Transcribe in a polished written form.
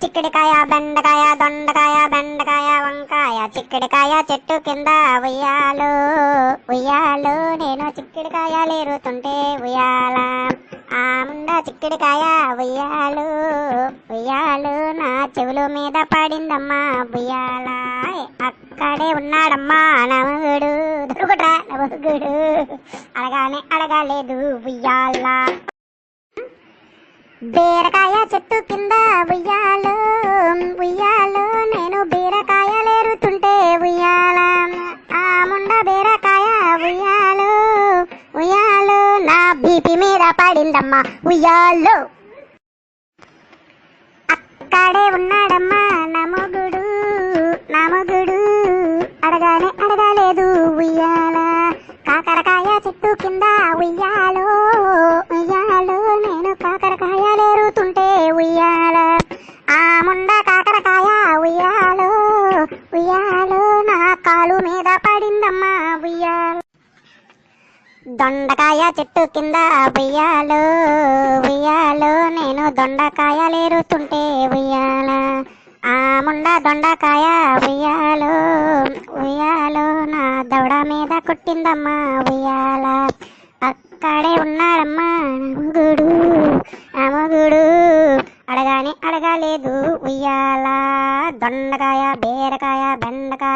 చిక్కుడికాయ బెండకాయ దొండకాయ బెండకాయ వంకాయ చిక్కుడికాయ చెట్టు కింద ఉయ్యాలు ఉయ్యాలు నేను చిక్కుడికాయలు ఏరుతుంటే ఉయ్యాల ఆ ముండ చిక్కుడికాయ ఉయ్యాలు ఉయ్యాలు నా చెవుల మీద పడిందమ్మా ఉయ్యాల అక్కడే ఉన్నాడమ్మా నమగుడు దొరుకుట్రా నమగుడు అడగానే అడగలేదు ఉయ్యాల బీరకాయ చెట్టు కింద ఉయ్యాలు ఉయ్యాలు నేను బీరకాయలేరుతుంటే ఉయ్యాల ఆ ముండ బీరకాయ ఉయ్యాలు ఉయ్యాలు నా బీపీ మీద పడిందమ్మా ఉయ్యాలు అక్కడే ఉన్నాడమ్మా నమగుడు నమగుడు అడగానే అడగలేదు ఉయ్యాల కాకరకాయ చెట్టు కింద ఉయ్యాలు ఉయ్యాలు నేను కాకరకాయలేరుతుంటే ఉయ్యాల ఆ ముండ కాకరకాయ ఉయ్యాలు ఉయ్యాలు నా కాలు మీద పడిందమ్మా ఉయ్యాల దొండకాయ చెట్టు కింద ఉయ్యాలు ఉయ్యాలు నేను దొండకాయలేరుతుంటే ఉయ్యాల ఆ ముండ దొండకాయ ఉయ్యాలు ఉయ్యాలు నా దవడ మీద కొట్టిందమ్మా ఉయ్యాల అక్కడే ఉన్నాడమ్మా గుడు